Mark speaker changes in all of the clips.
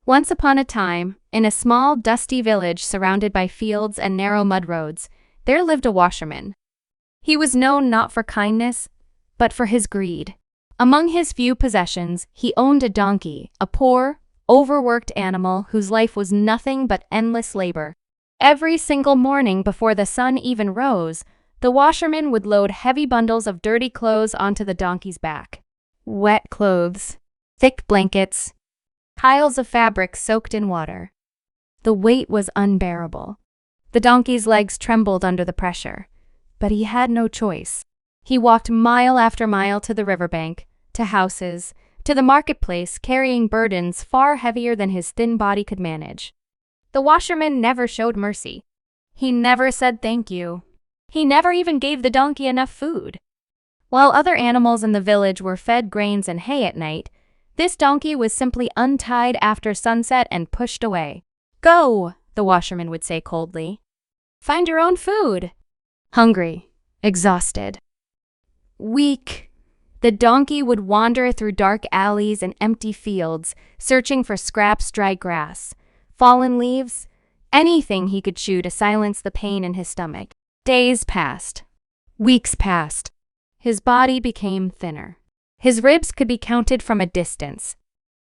Speaker 1: Once upon a time, in a small, dusty village surrounded by fields and narrow mud roads, there lived a washerman. He was known not for kindness, but for his greed. Among his few possessions, he owned a donkey, a poor, overworked animal whose life was nothing but endless labor. Every single morning before the sun even rose, the washerman would load heavy bundles of dirty clothes onto the donkey's back. Wet clothes, thick blankets, piles of fabric soaked in water. The weight was unbearable. The donkey's legs trembled under the pressure, but he had no choice. He walked mile after mile to the riverbank, to houses, to the marketplace, carrying burdens far heavier than his thin body could manage. The washerman never showed mercy. He never said thank you. He never even gave the donkey enough food. While other animals in the village were fed grains and hay at night, this donkey was simply untied after sunset and pushed away. "Go," the washerman would say coldly. "Find your own food." Hungry, exhausted, weak, the donkey would wander through dark alleys and empty fields, searching for scraps, dry grass, fallen leaves, anything he could chew to silence the pain in his stomach. Days passed. Weeks passed. His body became thinner. His ribs could be counted from a distance.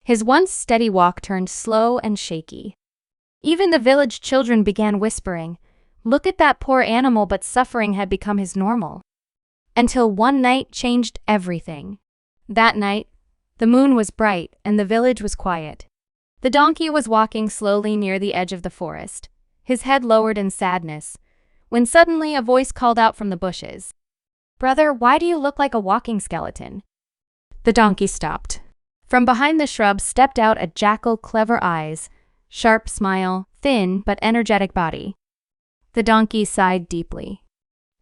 Speaker 1: His once steady walk turned slow and shaky. Even the village children began whispering, "Look at that poor animal," but suffering had become his normal. Until one night changed everything. That night, the moon was bright and the village was quiet. The donkey was walking slowly near the edge of the forest, his head lowered in sadness, when suddenly a voice called out from the bushes, "Brother, why do you look like a walking skeleton?" The donkey stopped. From behind the shrubs stepped out a jackal, clever eyes, sharp smile, thin but energetic body. The donkey sighed deeply.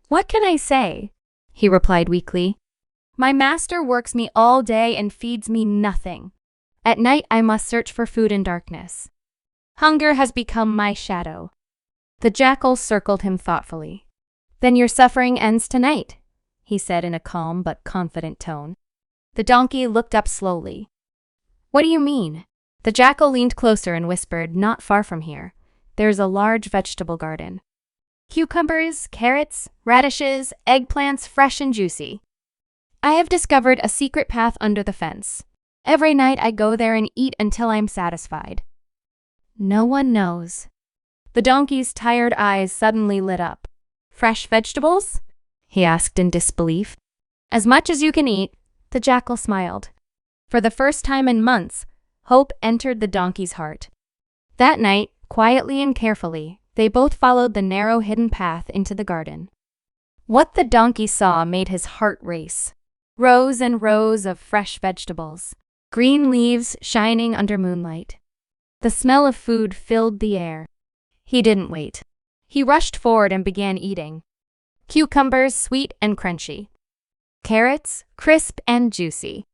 Speaker 1: "What can I say?" he replied weakly. "My master works me all day and feeds me nothing. At night I must search for food in darkness. Hunger has become my shadow." The jackal circled him thoughtfully. "Then your suffering ends tonight," he said in a calm but confident tone. The donkey looked up slowly. "What do you mean?" The jackal leaned closer and whispered, "Not far from here, there's a large vegetable garden. Cucumbers, carrots, radishes, eggplants, fresh and juicy. I have discovered a secret path under the fence. Every night I go there and eat until I'm satisfied. No one knows." The donkey's tired eyes suddenly lit up. "Fresh vegetables?" he asked in disbelief. "As much as you can eat," the jackal smiled. For the first time in months, hope entered the donkey's heart. That night, quietly and carefully, they both followed the narrow hidden path into the garden. What the donkey saw made his heart race. Rows and rows of fresh vegetables, green leaves shining under moonlight. The smell of food filled the air. He didn't wait. He rushed forward and began eating. Cucumbers, sweet and crunchy. Carrots, crisp and juicy.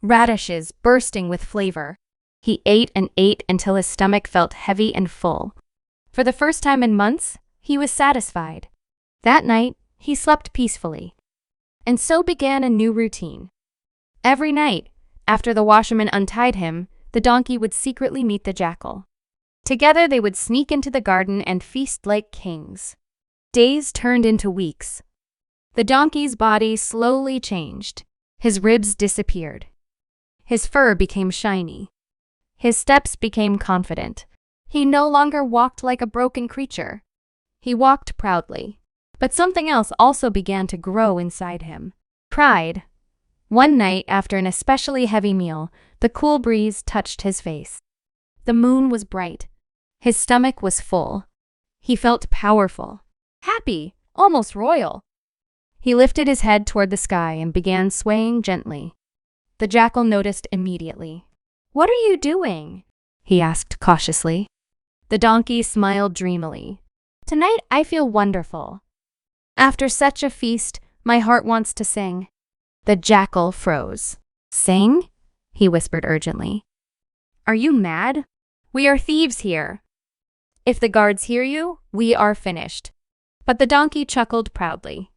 Speaker 1: Radishes, bursting with flavor. He ate and ate until his stomach felt heavy and full. For the first time in months, he was satisfied. That night, he slept peacefully. And so began a new routine. Every night, after the washerman untied him, the donkey would secretly meet the jackal. Together they would sneak into the garden and feast like kings. Days turned into weeks. The donkey's body slowly changed. His ribs disappeared. His fur became shiny. His steps became confident. He no longer walked like a broken creature. He walked proudly. But something else also began to grow inside him. Pride. One night, after an especially heavy meal, the cool breeze touched his face. The moon was bright. His stomach was full. He felt powerful, happy, almost royal. He lifted his head toward the sky and began swaying gently. The jackal noticed immediately. "What are you doing?" he asked cautiously. The donkey smiled dreamily. "Tonight I feel wonderful. After such a feast, my heart wants to sing." The jackal froze. "Sing?" he whispered urgently. "Are you mad? We are thieves here. If the guards hear you, we are finished." But the donkey chuckled proudly.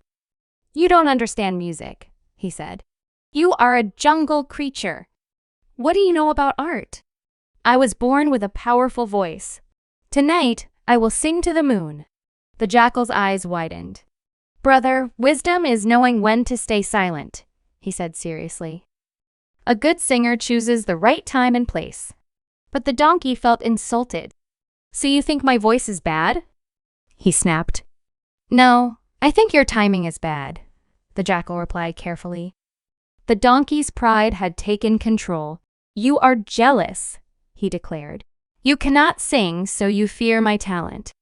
Speaker 1: "You don't understand music," he said. "You are a jungle creature. What do you know about art? I was born with a powerful voice. Tonight, I will sing to the moon." The jackal's eyes widened. "Brother, wisdom is knowing when to stay silent," he said seriously. "A good singer chooses the right time and place." But the donkey felt insulted. "So you think my voice is bad?" he snapped. "No, I think your timing is bad," the jackal replied carefully. The donkey's pride had taken control. "You are jealous," he declared. "You cannot sing, so you fear my talent.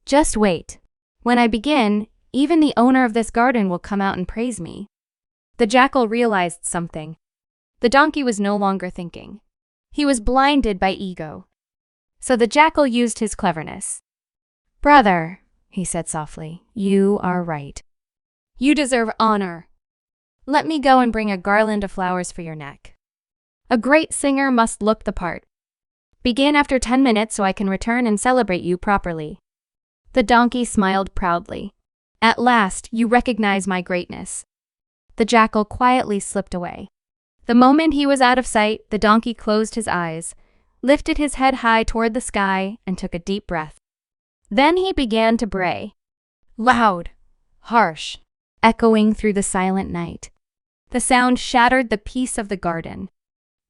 Speaker 1: Just wait. When I begin, even the owner of this garden will come out and praise me." The jackal realized something. The donkey was no longer thinking. He was blinded by ego. So the jackal used his cleverness. "Brother," he said softly, "you are right. You deserve honor. Let me go and bring a garland of flowers for your neck. A great singer must look the part. Begin after 10 minutes so I can return and celebrate you properly." The donkey smiled proudly. "At last, you recognize my greatness." The jackal quietly slipped away. The moment he was out of sight, the donkey closed his eyes, lifted his head high toward the sky, and took a deep breath. Then he began to bray. Loud, harsh, echoing through the silent night. The sound shattered the peace of the garden.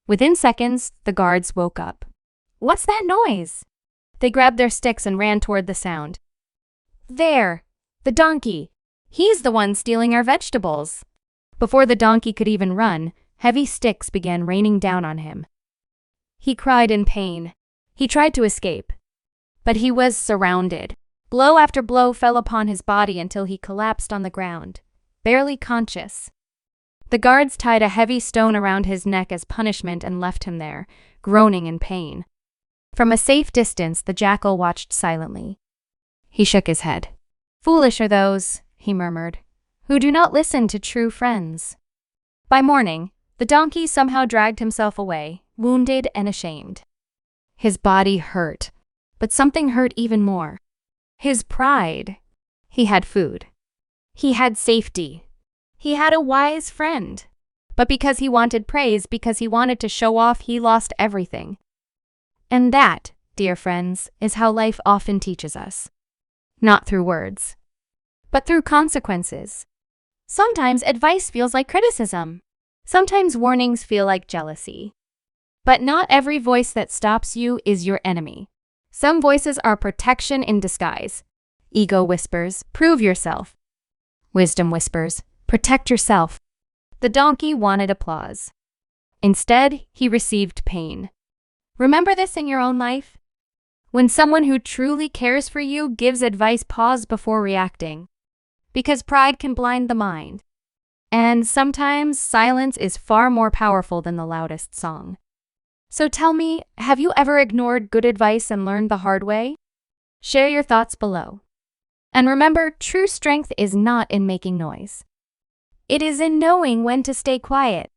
Speaker 1: Within seconds, the guards woke up. "What's that noise?" They grabbed their sticks and ran toward the sound. "There! The donkey! He's the one stealing our vegetables!" Before the donkey could even run, heavy sticks began raining down on him. He cried in pain. He tried to escape, but he was surrounded. Blow after blow fell upon his body until he collapsed on the ground, barely conscious. The guards tied a heavy stone around his neck as punishment and left him there, groaning in pain. From a safe distance, the jackal watched silently. He shook his head. "Foolish are those," he murmured, "who do not listen to true friends." By morning, the donkey somehow dragged himself away, wounded and ashamed. His body hurt, but something hurt even more. His pride. He had food. He had safety. He had a wise friend. But because he wanted praise, because he wanted to show off, he lost everything. And that, dear friends, is how life often teaches us. Not through words, but through consequences. Sometimes advice feels like criticism. Sometimes warnings feel like jealousy. But not every voice that stops you is your enemy. Some voices are protection in disguise. Ego whispers, "Prove yourself." Wisdom whispers, "Protect yourself." The donkey wanted applause. Instead, he received pain. Remember this in your own life? When someone who truly cares for you gives advice, pause before reacting. Because pride can blind the mind. And sometimes silence is far more powerful than the loudest song. So tell me, have you ever ignored good advice and learned the hard way? Share your thoughts below. And remember, true strength is not in making noise. It is in knowing when to stay quiet.